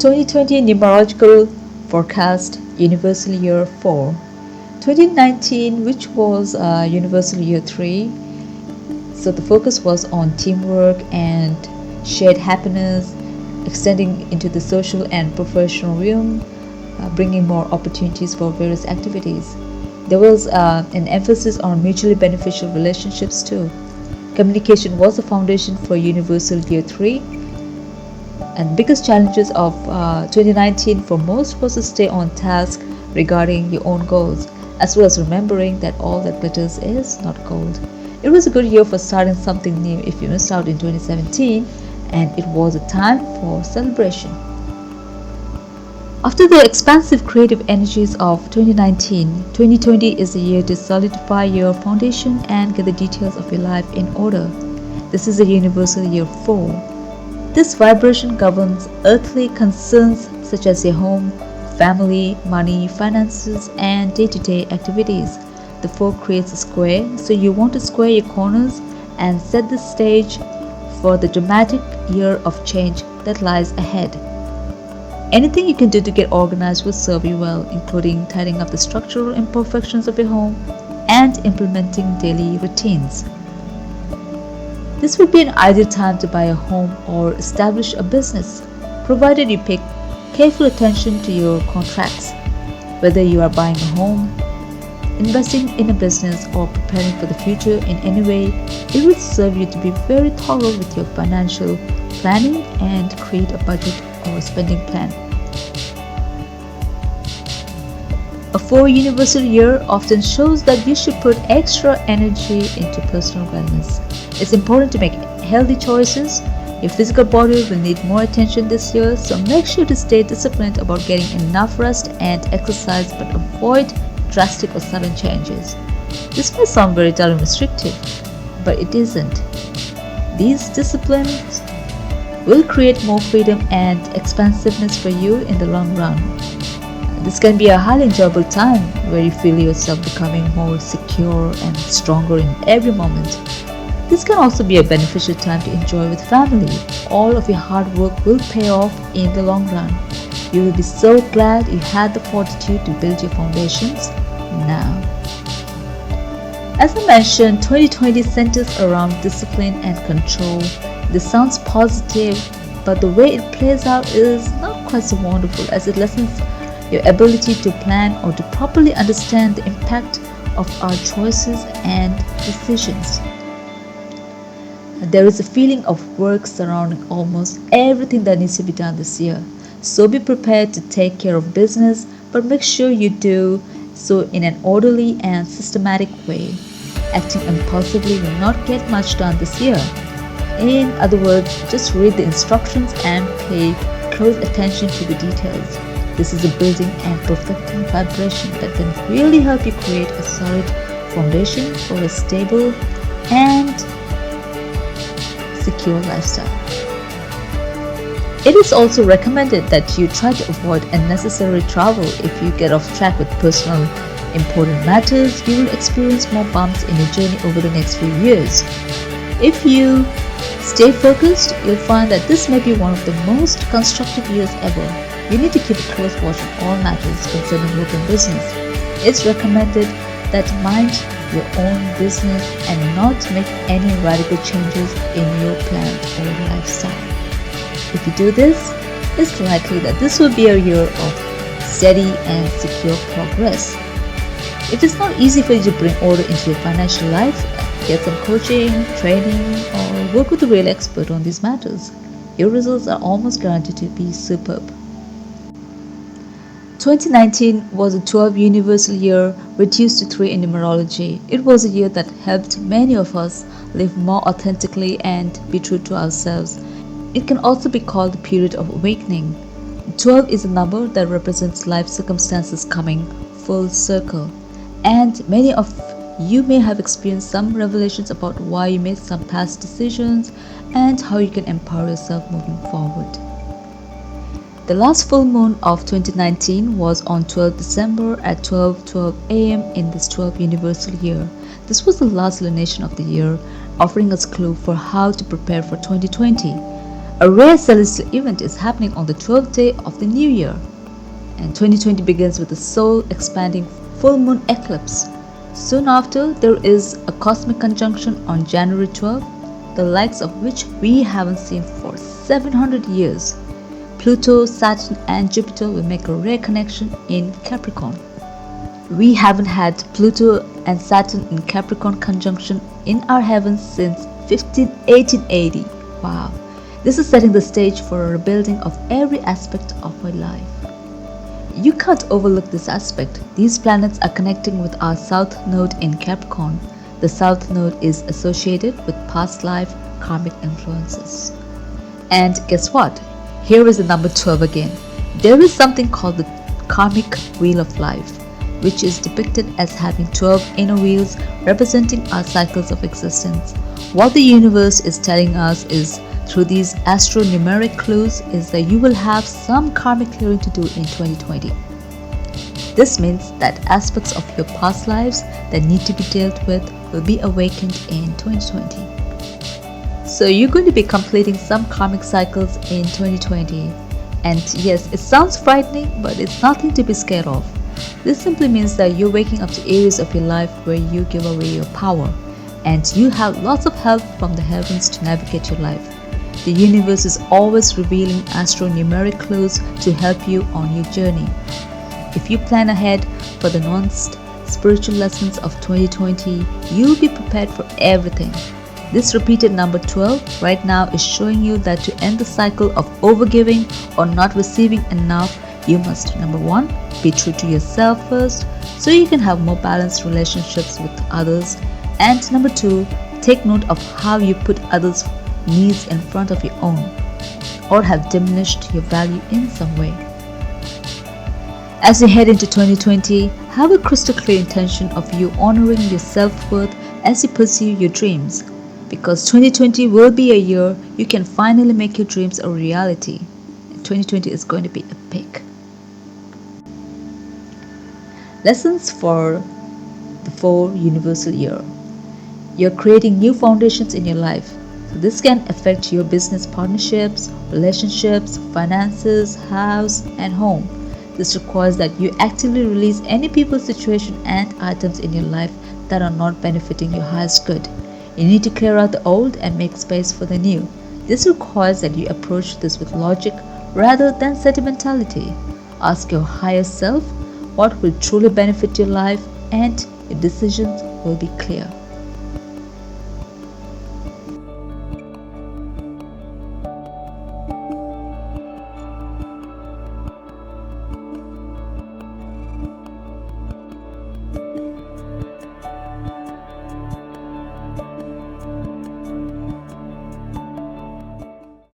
2020 numerological forecast, universal year 4. 2019, which was universal year 3, so the focus was on teamwork and shared happiness, extending into the social and professional realm, bringing more opportunities for various activities. There was an emphasis on mutually beneficial relationships too. Communication was the foundation for universal year 3, and biggest challenges of 2019 for most was to stay on task regarding your own goals, as well as remembering that all that glitters is not gold. It was a good year for starting something new if you missed out in 2017, and it was a time for celebration. After the expansive creative energies of 2019, 2020 is the year to solidify your foundation and get the details of your life in order. This is a universal year 4. This vibration governs earthly concerns such as your home, family, money, finances, and day-to-day activities. The 4 creates a square, so you want to square your corners and set the stage for the dramatic year of change that lies ahead. Anything you can do to get organized will serve you well, including tidying up the structural imperfections of your home and implementing daily routines. This would be an ideal time to buy a home or establish a business, provided you pay careful attention to your contracts. Whether you are buying a home, investing in a business, or preparing for the future in any way, it will serve you to be very thorough with your financial planning and create a budget or a spending plan. A 4 universal year often shows that you should put extra energy into personal wellness. It's important to make healthy choices. Your physical body will need more attention this year, so make sure to stay disciplined about getting enough rest and exercise, but avoid drastic or sudden changes. This may sound very dull and restrictive, but it isn't. These disciplines will create more freedom and expansiveness for you in the long run. This can be a highly enjoyable time where you feel yourself becoming more secure and stronger in every moment. This can also be a beneficial time to enjoy with family. All of your hard work will pay off in the long run. You will be so glad you had the fortitude to build your foundations now. As I mentioned, 2020 centers around discipline and control. This sounds positive, but the way it plays out is not quite so wonderful, as it lessens your ability to plan or to properly understand the impact of our choices and decisions. There is a feeling of work surrounding almost everything that needs to be done this year. So be prepared to take care of business, but make sure you do so in an orderly and systematic way. Acting impulsively will not get much done this year. In other words, just read the instructions and pay close attention to the details. This is a building and perfecting vibration that can really help you create a solid foundation for a stable and secure lifestyle. It is also recommended that you try to avoid unnecessary travel. If you get off track with personal important matters, you will experience more bumps in your journey over the next few years. If you stay focused, you'll find that this may be one of the most constructive years ever. You need to keep a close watch on all matters concerning work and business. It's recommended that mind your own business and not make any radical changes in your plan or lifestyle. If you do this, it's likely that this will be a year of steady and secure progress. It is not easy for you to bring order into your financial life. Get some coaching, training, or work with a real expert on these matters. Your results are almost guaranteed to be superb. 2019 was a 12 universal year reduced to 3 in numerology. It was a year that helped many of us live more authentically and be true to ourselves. It can also be called the period of awakening. 12 is a number that represents life circumstances coming full circle. And many of you may have experienced some revelations about why you made some past decisions and how you can empower yourself moving forward. The last full moon of 2019 was on 12 December at 12:12 a.m. in this 12 universal year. This was the last lunation of the year, offering us clue for how to prepare for 2020. A rare celestial event is happening on the 12th day of the new year, and 2020 begins with a soul-expanding full moon eclipse. Soon after, there is a cosmic conjunction on January 12th, the likes of which we haven't seen for 700 years. Pluto, Saturn, and Jupiter will make a rare connection in Capricorn. We haven't had Pluto and Saturn in Capricorn conjunction in our heavens since 1880. Wow. This is setting the stage for a rebuilding of every aspect of my life. You can't overlook this aspect. These planets are connecting with our South Node in Capricorn. The South Node is associated with past life karmic influences. And guess what? Here is the number 12 again. There is something called the Karmic Wheel of Life, which is depicted as having 12 inner wheels representing our cycles of existence. What the universe is telling us is, through these astro-numeric clues, is that you will have some karmic clearing to do in 2020. This means that aspects of your past lives that need to be dealt with will be awakened in 2020. So you're going to be completing some karmic cycles in 2020. And yes, it sounds frightening, but it's nothing to be scared of. This simply means that you're waking up to areas of your life where you give away your power, and you have lots of help from the heavens to navigate your life. The universe is always revealing astro-numeric clues to help you on your journey. If you plan ahead for the nuanced spiritual lessons of 2020, you'll be prepared for everything. This repeated number 12 right now is showing you that to end the cycle of overgiving or not receiving enough, you must, number 1, be true to yourself first so you can have more balanced relationships with others, and number 2, take note of how you put others' needs in front of your own or have diminished your value in some way. As you head into 2020, have a crystal clear intention of you honoring your self-worth as you pursue your dreams, because 2020 will be a year you can finally make your dreams a reality. 2020 is going to be epic. Lessons for the 4 universal year. You're creating new foundations in your life. So this can affect your business partnerships, relationships, finances, house, and home. This requires that you actively release any people, situation, and items in your life that are not benefiting your highest good. You need to clear out the old and make space for the new. This requires that you approach this with logic rather than sentimentality. Ask your higher self what will truly benefit your life, and your decisions will be clear.